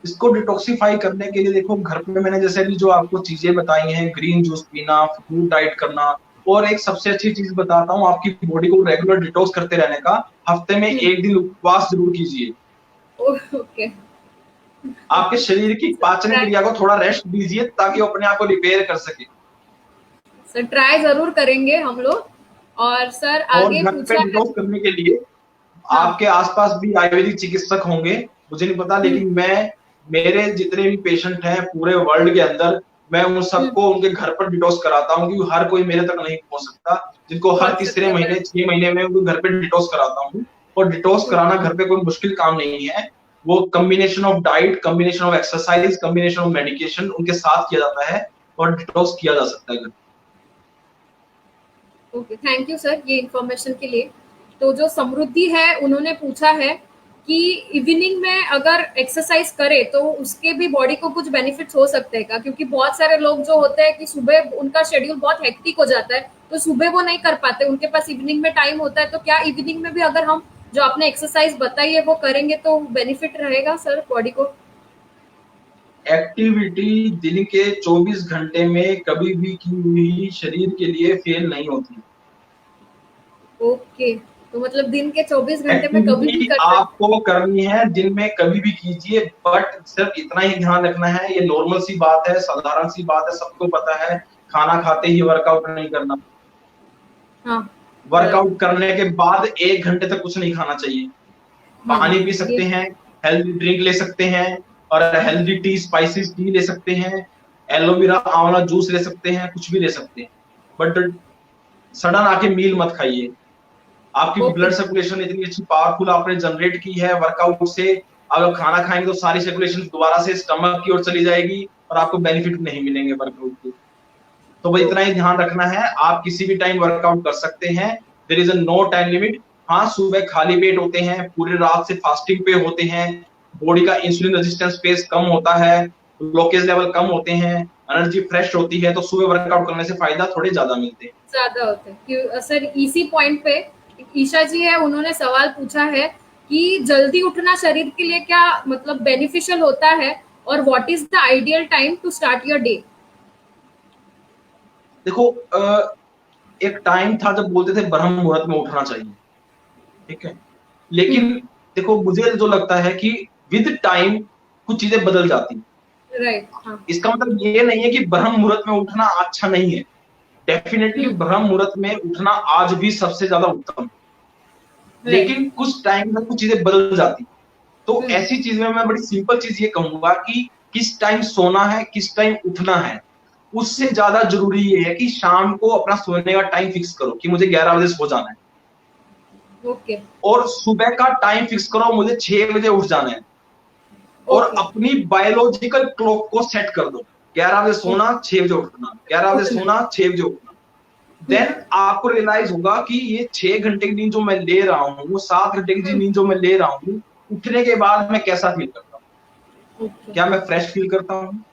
इसको डिटॉक्सिफाई करने के लिए देखो, घर पे मैंने जैसे अभी जो आपको चीजें बताई हैं, ग्रीन जूस पीना, फ्रूट डाइट करना, और एक सबसे अच्छी चीज बताता हूँ, आपकी बॉडी को रेगुलर डिटॉक्स करते रहने का, हफ्ते में 1 दिन उपवास जरूर कीजिए। ओके आपके शरीर की पाचन क्रिया को थोड़ा रेस्ट दीजिए ताकि वो अपने आप को रिपेयर कर सके। सर ट्राई जरूर करेंगे हम लोग। और सर और आगे घर पे पूछा है। डिटॉक्स करने के लिए हाँ। आपके आसपास भी आयुर्वेदिक चिकित्सक होंगे, मुझे नहीं पता, लेकिन मैं, मेरे जितने भी पेशेंट हैं पूरे वर्ल्ड के अंदर, मैं उन सबको उनके घर पर डिटॉक्स कराता हूँ, क्योंकि हर कोई मेरे तक नहीं पहुंच सकता, जिनको हर बहुत तीसरे शुक्रिया महीने, 6 महीने में उनको घर पे डिटॉक्स कराता हूँ। और डिटॉक्स कराना घर पे कोई मुश्किल काम नहीं है। वो combination of diet, combination of exercise, combination of medication उनके साथ किया जाता है और डिटॉक्स किया जा सकता है घर। ओके थैंक यू सर ये इन्फॉर्मेशन के लिए। तो जो समृद्धि है उन्होंने पूछा है कि इवनिंग में अगर एक्सरसाइज करे तो उसके भी बॉडी को कुछ बेनिफिट्स हो सकते हैं क्या, क्योंकि बहुत सारे लोग जो होते हैं कि सुबह उनका शेड्यूल बहुत हेक्टिक हो जाता है तो सुबह वो नहीं कर पाते, उनके पास इवनिंग में टाइम होता है, तो क्या इवनिंग में भी अगर हम जो आपने एक्सरसाइज बताई है वो करेंगे तो बेनिफिट रहेगा सर बॉडी को। एक्टिविटी दिन के 24 घंटे में कभी भी की हुई शरीर के लिए फेल नहीं होती। ओके तो मतलब दिन के 24 घंटे में कभी भी एक्टिविटी कर सकते। आपको करनी है, दिन में कभी भी कीजिए, बट सिर्फ इतना ही ध्यान रखना है, ये नॉर्मल सी बात है, साधारण सी बात है, सबको पता है, खाना खाते ही वर्कआउट नहीं करना। हाँ वर्कआउट करने के बाद 1 घंटे तक कुछ नहीं खाना चाहिए। हाँ पानी पी ये सकते हैं, हेल्दी ड्रिंक ले सकते हैं, और हेल्दी टी, स्पाइसी टी ले सकते हैं, एलोवेरा आंवला जूस ले सकते हैं, कुछ भी ले सकते हैं, बट सडन आके मील मत खाइए। आपकी ओके ब्लड सर्कुलेशन इतनी अच्छी पावरफुल आपने जनरेट की है वर्कआउट से, अगर खाना खाएंगे तो सारी सर्कुलेशन दोबारा से स्टमक की ओर चली जाएगी और आपको बेनिफिट नहीं मिलेंगे वर्कआउट के। तो बस इतना ही ध्यान रखना है, आप किसी भी टाइम वर्कआउट कर सकते हैं, there is a no time limit. हाँ, सुबह खाली पेट होते हैं, पूरी रात से फास्टिंग पे होते हैं, बॉडी का इंसुलिन रेजिस्टेंस फेस कम होता है, ग्लूकोज लेवल कम होते हैं, एनर्जी फ्रेश होती है, तो सुबह वर्कआउट करने से फायदा थोड़े ज्यादा मिलते हैं। ज्यादा होते हैं सर। इसी पॉइंट पे ईशा जी है, उन्होंने सवाल पूछा है कि जल्दी उठना शरीर के लिए क्या मतलब बेनिफिशियल होता है और what is the ideal time to start your day. देखो, एक टाइम था जब बोलते थे ब्रह्म मुहूर्त में उठना चाहिए, ठीक है, लेकिन देखो मुझे जो लगता है कि विद टाइम कुछ चीजें बदल जाती हैं। राइट हाँ इसका मतलब ये नहीं है कि ब्रह्म मुहूर्त में उठना अच्छा नहीं है, डेफिनेटली ब्रह्म मुहूर्त में उठना आज भी सबसे ज्यादा उत्तम है, राइट लेकिन कुछ टाइम में कुछ चीजें बदल जाती। तो ऐसी चीज में मैं बड़ी सिंपल चीज ये कहूंगा कि किस टाइम सोना है, किस टाइम उठना है, उससे ज्यादा जरूरी ये है कि शाम को अपना सोने का टाइम फिक्स करो कि मुझे 11 बजे सो जाना है, ओके और सुबह का टाइम फिक्स करो मुझे 6 बजे उठ जाना है, और ओके अपनी बायोलॉजिकल क्लॉक को सेट कर दो, 11 बजे सोना, 6 बजे उठना, 11 बजे सोना, 6 बजे उठना। देन आपको रियलाइज होगा कि ये 6 घंटे की नींद जो मैं ले रहा हूँ, वो 7 घंटे की नींद जो मैं ले रहा हूँ, उठने के बाद मैं कैसा फील करता हूँ। क्या मैं फ्रेश फील करता हूँ,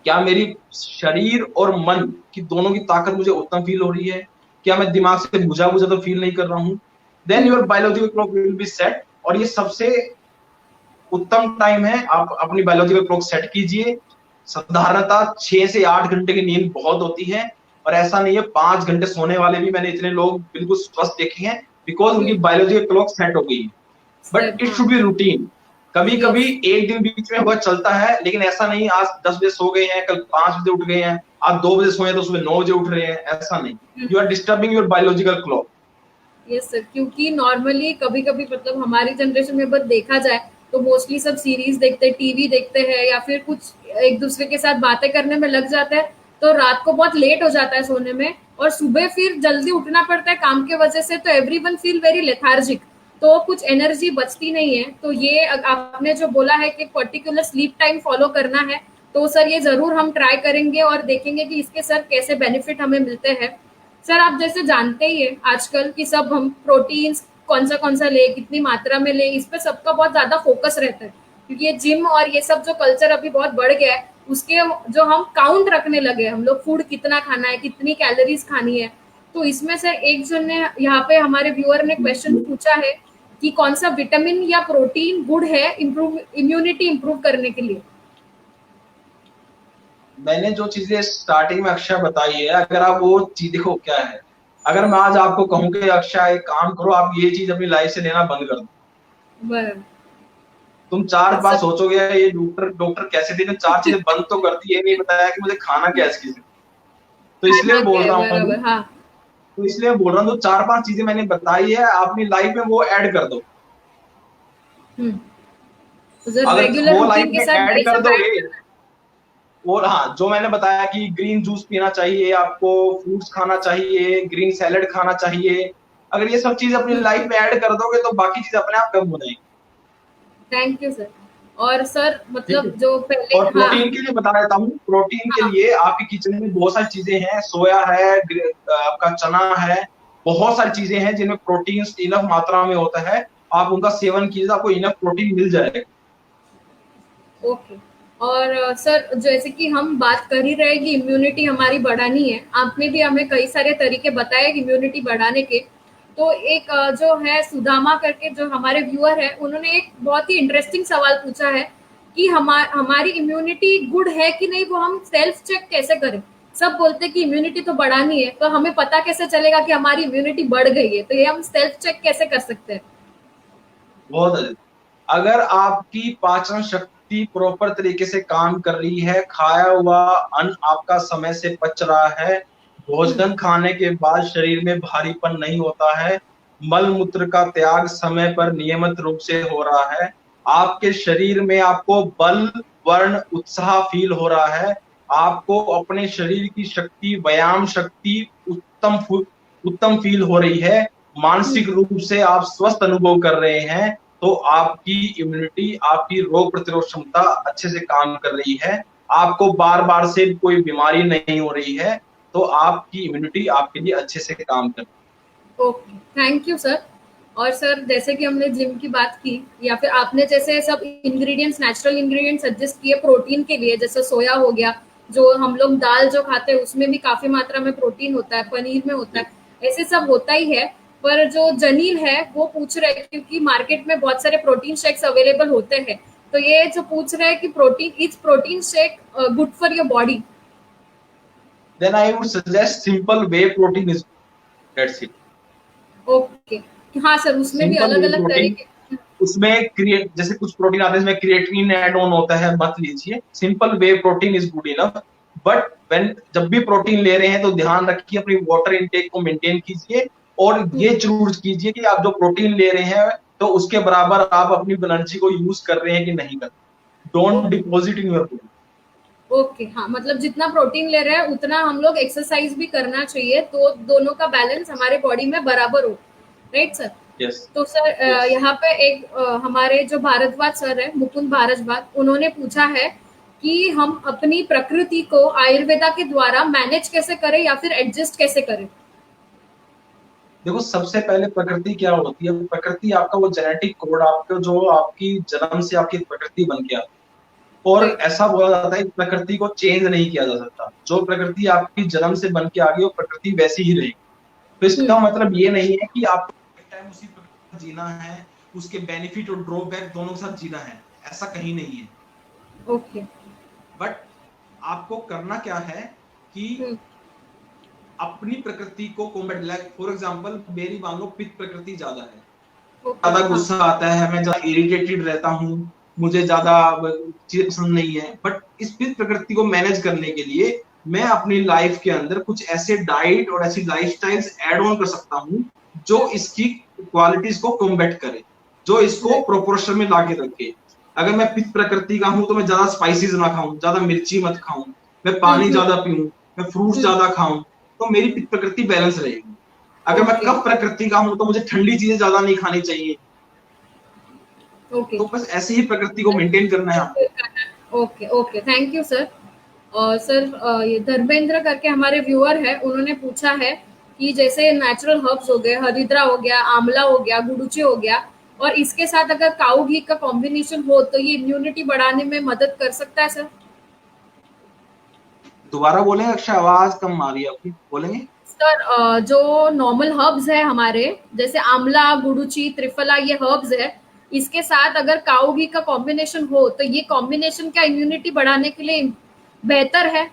क्या मेरी शरीर और मन की दोनों की ताकत मुझे उत्तम फील हो रही है, क्या मैं दिमाग से बुझा बुझा तो फील नहीं कर रहा हूँ। Then your biological clock will be set, और ये सबसे उत्तम टाइम है, आप अपनी बायोलॉजिकल क्लॉक सेट कीजिए। साधारणतः 6 से 8 घंटे की नींद बहुत होती है, और ऐसा नहीं है, 5 घंटे सोने वाले भी मैंने इतने लोग बिल्कुल स्वस्थ देखे हैं, बिकॉज उनकी बायोलॉजिकल क्लॉक सेट हो गई है। But it should be routine. कभी कभी एक दिन बीच में हुआ चलता है, लेकिन ऐसा नहीं आज 10 बजे सो गए हैं, कल 5 बजे उठ गए हैं, आज 2 बजे सोए तो सुबह 9 बजे उठ रहे हैं, ऐसा नहीं। You are disturbing your biological clock. Yes sir, क्योंकि नॉर्मली कभी कभी मतलब हमारी जनरेशन में बस देखा जाए तो मोस्टली सब सीरीज देखते हैं, टीवी देखते हैं, या फिर कुछ एक दूसरे के साथ बातें करने में लग जाते हैं, तो रात को बहुत लेट हो जाता है सोने में, और सुबह फिर जल्दी उठना पड़ता है काम के वजह से, तो एवरीवन फील वेरी लेथार्जिक, तो कुछ एनर्जी बचती नहीं है। तो ये आपने जो बोला है कि पर्टिकुलर स्लीप टाइम फॉलो करना है, तो सर ये जरूर हम ट्राई करेंगे और देखेंगे कि इसके सर कैसे बेनिफिट हमें मिलते हैं। सर आप जैसे जानते ही है आजकल कि सब हम प्रोटीन्स कौन सा ले, कितनी मात्रा में ले, इस पे सबका बहुत ज्यादा फोकस रहता है, क्योंकि ये जिम और ये सब जो कल्चर अभी बहुत बढ़ गया है, उसके जो हम काउंट रखने लगे, हम लोग फूड कितना खाना है, कितनी कैलोरीज खानी है। तो इसमें सर एक जन ने यहाँ पे हमारे व्यूअर ने क्वेश्चन पूछा है कि कौन सा विटामिन या प्रोटीन गुड है इम्प्रूव इम्यूनिटी इम्प्रूव करने के लिए। मैंने जो चीजें स्टार्टिंग में अक्षय बताई है, अगर आप वो चीज देखो क्या है, अगर मैं आज आपको कहूं कि अक्षय एक काम करो, आप ये चीज अपनी लाइफ से लेना बंद कर दो, तुम चार बार सोचोगे ये डॉक्टर डॉक्टर कैसे थे, चार चीजें बंद तो कर दी, ये नहीं बताया कि मुझे खाना क्या है इसकी। तो इसलिए बोल रहा हूँ, हाँ। तो इसलिए बोल रहा हूँ, तो चार पांच चीजें मैंने बताई है, अपनी लाइफ में वो ऐड कर दो। अगर रेगुलर वो लाइफ रूटीन के में साथ ऐड ये कर सब ऐड दोगे, करना। और हाँ जो मैंने बताया कि ग्रीन जूस पीना चाहिए आपको, फ्रूट्स खाना चाहिए, ग्रीन सैलेड खाना चाहिए, अगर ये सब चीज अपनी लाइफ में ऐड कर दोगे तो बाकी चीज अपने आप कम हो जाएंगी। Thank you sir. और सर ठीक है। मतलब जो पहले, और हाँ प्रोटीन के लिए बता देता हूँ, प्रोटीन के हाँ लिए आपके किचन में बहुत सारी चीजें हैं, सोया है, आपका चना है, बहुत सारी चीजें हैं जिनमें प्रोटीन इनफ मात्रा में होता है, आप उनका सेवन कीजिए, आपको इनफ प्रोटीन मिल जाएगा। ओके। और सर जैसे कि हम बात कर ही रहे कि इम्यूनिटी हमारी बढ़ानी है, आपने भी हमें कई सारे तरीके बताए इम्यूनिटी बढ़ाने के। तो एक जो है सुदामा करके जो हमारे व्यूअर है, उन्होंने एक बहुत ही इंटरेस्टिंग सवाल पूछा है कि हमारी इम्यूनिटी गुड है कि नहीं, वो हम सेल्फ चेक कैसे करें। सब बोलते हैं कि इम्यूनिटी तो बढ़ानी है, तो हमें पता कैसे चलेगा कि हमारी इम्यूनिटी बढ़ गई है, तो ये हम सेल्फ चेक कैसे कर सकते हैं। बहुत अच्छे। अगर आपकी पाचन शक्ति प्रॉपर तरीके से काम कर रही है, खाया हुआ अन्न आपका समय से पच रहा है, भोजन खाने के बाद शरीर में भारीपन नहीं होता है, मल मूत्र का त्याग समय पर नियमित रूप से हो रहा है, आपके शरीर में आपको बल वर्ण उत्साह फील हो रहा है, आपको अपने शरीर की शक्ति, व्यायाम शक्ति उत्तम फील हो रही है, मानसिक रूप से आप स्वस्थ अनुभव कर रहे हैं, तो आपकी इम्यूनिटी, आपकी रोग प्रतिरोध क्षमता अच्छे से काम कर रही है, आपको बार बार से कोई बीमारी नहीं हो रही है, तो आपकी इम्यूनिटी आपके लिए अच्छे से काम कर रही है। Okay, thank you sir. और सर जैसे कि हमने जिम की बात की, या फिर आपने जैसे सब इंग्रेडिएंट्स, नेचुरल इंग्रेडिएंट्स सजेस्ट किए प्रोटीन के लिए, जैसे सोया हो गया, जो हम लोग दाल जो खाते हैं उसमें भी काफी मात्रा में प्रोटीन होता है, पनीर में होता है, ऐसे सब होता ही है। पर जो जनील है वो पूछ रहे हैं, क्योंकि मार्केट में बहुत सारे प्रोटीन शेक्स अवेलेबल होते हैं, तो ये जो पूछ रहे हैं कि protein shake good for your body. Then I would suggest simple whey protein is good. That's it. Okay. हाँ सर, उसमें भी सिंपल अलग वे अलग प्रोटीन, तरीके। उसमें क्रिएट जैसे कुछ प्रोटीन आते हैं इसमें क्रिएटिनिन ऐड ऑन होता है, मत लीजिए, simple way protein is good enough. But when जब भी प्रोटीन ले रहे हैं तो ध्यान रखिए अपनी वाटर इनटेक को मेंटेन कीजिए, और ये जरूर कीजिए कि आप जो प्रोटीन ले रहे हैं तो उसके बराबर आप अपनी एनर्जी को यूज कर रहे हैं कि नहीं कर रहे। Don't deposit in your body. Okay, हाँ मतलब जितना प्रोटीन ले रहे हैं उतना हम लोग एक्सरसाइज भी करना चाहिए, तो दोनों का बैलेंस हमारे बॉडी में बराबर हो। Right sir. यस। तो सर यहाँ पे एक हमारे जो भारद्वाज सर है, मुकुंद भारद्वाज, उन्होंने पूछा है कि हम अपनी प्रकृति को आयुर्वेदा के द्वारा मैनेज कैसे करें या फिर एडजस्ट कैसे करें। देखो सबसे पहले प्रकृति क्या होती है, प्रकृति आपका वो जेनेटिक कोड, आपका जो आपकी जन्म से आपकी प्रकृति बन के आती है, और ऐसा बोला जाता है कि प्रकृति को चेंज नहीं किया जा सकता, जो प्रकृति आपकी जन्म से बन के आ गई वो प्रकृति वैसी ही रहेगी। तो इसका मतलब ये नहीं है कि आपको टाइम उसी प्रकृति में जीना है, उसके बेनिफिट और ड्रॉबैक दोनों के साथ जीना है, ऐसा कहीं नहीं है। ओके। बट आपको करना क्या है कि अपनी प्रकृति को कॉम्बैट, लाइक फॉर एग्जांपल मेरी मान लो पित्त प्रकृति ज्यादा है, ज्यादा गुस्सा आता है, मैं ज्यादा इरिटेटेड रहता हूँ, मुझे ज्यादा चीजें पसंद नहीं है, बट इस पित्त प्रकृति को मैनेज करने के लिए मैं अपनी लाइफ के अंदर कुछ ऐसे डाइट और ऐसी लाइफस्टाइल्स ऐड ऑन कर सकता हूँ जो इसकी क्वालिटीज को कॉम्बैट करे, जो इसको प्रोपोर्शन में लाके रखे। अगर मैं पित्त प्रकृति का हूँ तो मैं ज्यादा स्पाइसेस ना खाऊं, ज्यादा मिर्ची मत खाऊं, मैं पानी ज्यादा पीऊं, मैं फ्रूट्स ज्यादा खाऊं, तो मेरी पित्त प्रकृति बैलेंस रहेगी। अगर मैं कफ प्रकृति का हूं तो मुझे ठंडी चीजें ज्यादा नहीं खानी चाहिए। तो बस ऐसे ही प्रकृति को मेंटेन करना है आपको। Okay okay, thank you sir. और सर ये धर्मेंद्र करके हमारे व्यूअर है, उन्होंने पूछा है कि जैसे नेचुरल हर्ब्स हो गए, हरिद्रा हो गया, आंवला हो गया, गुडुची हो गया, और इसके साथ अगर काऊ घी का कॉम्बिनेशन हो तो ये इम्यूनिटी बढ़ाने में मदद कर सकता है सर? दोबारा बोलेंगे अक्षय, आवाज कम आ रही है आपकी, बोलेंगे? सर जो नॉर्मल हर्ब्स है हमारे, जैसे आंवला, गुडुची, त्रिफला, ये हर्ब्स है, इसके साथ अगर काऊ घी का कॉम्बिनेशन हो तो ये कॉम्बिनेशन क्या इम्यूनिटी बढ़ाने के लिए बेहतर है?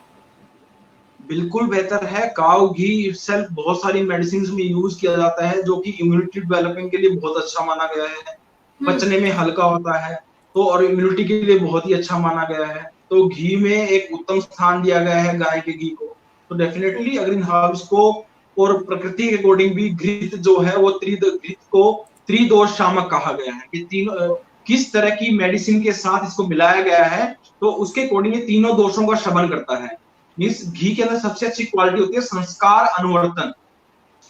बिल्कुल बेहतर है। काऊ घी इटसेल्फ बहुत सारी मेडिसिन में यूज किया जाता है, जो कि इम्यूनिटी डेवलपिंग के लिए बहुत अच्छा माना गया है। हम्म। पचने में हल्का होता है, तो और इम्यूनिटी के लिए बहुत ही अच्छा माना गया है। तो घी में एक उत्तम स्थान दिया गया है गाय के घी को। तो डेफिनेटली अगर इन हर्ब्स को, और प्रकृति के अकॉर्डिंग भी घृत जो है वो घृत को त्रिदोष शामक कहा गया है कि तीनों किस तरह की मेडिसिन के साथ इसको मिलाया गया है, तो उसके अकॉर्डिंग ये तीनों दोषों का शमन करता है। मीन्स घी के अंदर सबसे अच्छी क्वालिटी होती है संस्कार अनुवर्तन,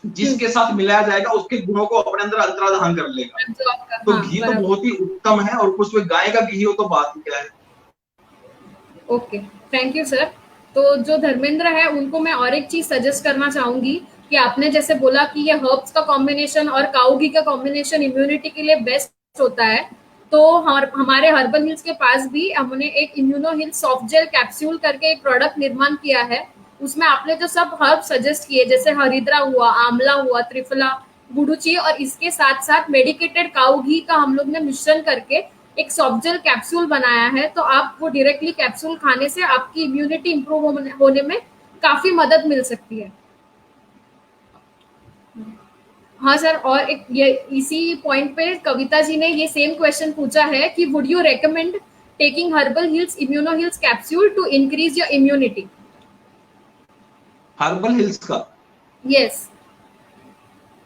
जिसके साथ मिलाया जाएगा उसके गुणों को अपने अंदर अंतर्धान कर लेगा। तो हाँ, घी तो बराबर। बहुत ही उत्तम है, और कुछ में गाय का घी हो तो बात ही क्या है। Okay, thank you sir. तो जो धर्मेंद्र है उनको मैं और एक चीज सजेस्ट करना चाहूंगी कि आपने जैसे बोला कि ये हर्ब्स का कॉम्बिनेशन और काऊ घी का कॉम्बिनेशन इम्यूनिटी के लिए बेस्ट होता है, तो हमारे हर्बल हिल्स के पास भी हमने एक इम्यूनो हिल सॉफ्ट जेल कैप्सूल करके एक प्रोडक्ट निर्माण किया है। उसमें आपने जो सब हर्ब सजेस्ट किए, जैसे हरिद्रा हुआ, आंवला हुआ, त्रिफला, गुडुची, और इसके साथ साथ मेडिकेटेड काऊ घी का हम लोग ने मिश्रण करके एक सॉफ्ट जेल कैप्सूल बनाया है। तो आप वो डायरेक्टली कैप्सूल खाने से आपकी इम्यूनिटी इंप्रूव होने में काफी मदद मिल सकती है। हाँ सर, और एक ये इसी पॉइंट पे कविता जी ने ये सेम क्वेश्चन पूछा है कि would you recommend taking Herbal Hills immuno hills capsule to increase your immunity? Herbal Hills का? यस।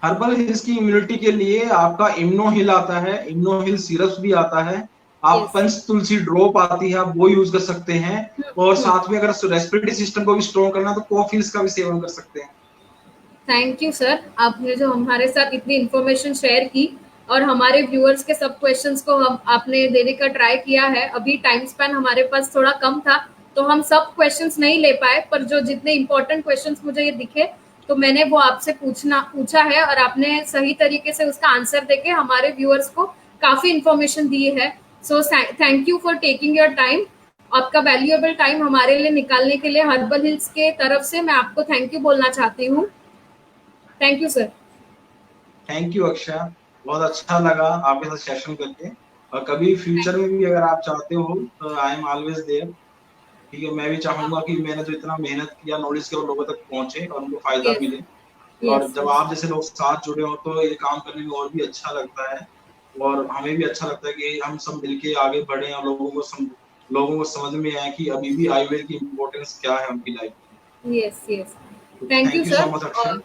हर्बल हिल्स की इम्यूनिटी के लिए आपका इम्नो हिल आता है, इम्नो हिल सिरप भी आता है। आप यस। पंच तुलसी ड्रॉप आती है, आप वो यूज कर सकते हैं। और साथ में अगर रेस्पिरेटरी सिस्टम को भी स्ट्रॉन्ग करना है तो कॉफ हिल्स का भी सेवन कर सकते हैं। थैंक यू सर, आपने जो हमारे साथ इतनी इन्फॉर्मेशन शेयर की और हमारे व्यूअर्स के सब क्वेश्चंस को हम आपने देने का ट्राई किया है। अभी टाइम स्पैन हमारे पास थोड़ा कम था, तो हम सब क्वेश्चंस नहीं ले पाए, पर जो जितने इंपॉर्टेंट क्वेश्चंस मुझे ये दिखे तो मैंने वो आपसे पूछा है, और आपने सही तरीके से उसका आंसर देके हमारे व्यूअर्स को काफी इंफॉर्मेशन दी है। So thank you for taking your time. आपका वैल्यूएबल टाइम हमारे लिए निकालने के लिए हर्बल हिल्स के तरफ से मैं आपको थैंक यू बोलना चाहती हूँ। Thank you sir. Thank you Akshay, बहुत अच्छा लगा आपके साथ सेशन करके। और कभी फ्यूचर में भी अगर आप चाहते हो तो आई एम ऑलवेज देयर। ठीक है, मैं भी चाहूंगा कि मैंने जो इतना मेहनत किया नॉलेज के, वो लोगों तक पहुंचे और उनको फायदा यस मिले। और यस जब यस। आप जैसे लोग साथ जुड़े हो तो ये काम करने में और भी अच्छा लगता है। और हमें भी अच्छा लगता है कि हम सब मिलके आगे बढ़े और लोगों को समझ में आए कि अभी भी आयुर्वेद की इम्पोर्टेंस क्या है उनकी लाइफ यस यस। में। Thank you thank you so sir. Much और अक्षय।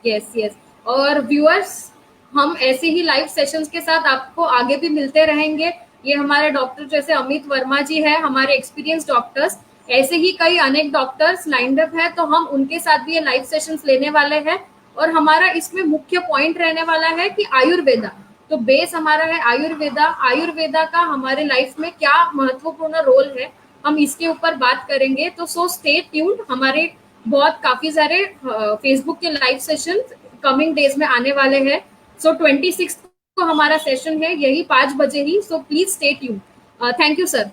Yes yes. और व्यूअर्स, हम ऐसे ही लाइव सेशंस के साथ आपको आगे भी मिलते रहेंगे। ये हमारे डॉक्टर जैसे अमित वर्मा जी है, हमारे एक्सपीरियंस डॉक्टर्स, ऐसे ही कई अनेक डॉक्टर्स लाइंड अप है, तो हम उनके साथ भी ये लाइव सेशंस लेने वाले हैं। और हमारा इसमें मुख्य पॉइंट रहने वाला है कि आयुर्वेदा, तो बेस हमारा है आयुर्वेदा। आयुर्वेदा का हमारे लाइफ में क्या महत्वपूर्ण रोल है, हम इसके ऊपर बात करेंगे। तो सो स्टे ट्यून्ड, हमारे बहुत काफी सारे फेसबुक के लाइव सेशन कमिंग डेज में आने वाले हैं। सो 26 को हमारा सेशन है, यही 5 बजे ही। So please stay tuned. Thank you sir.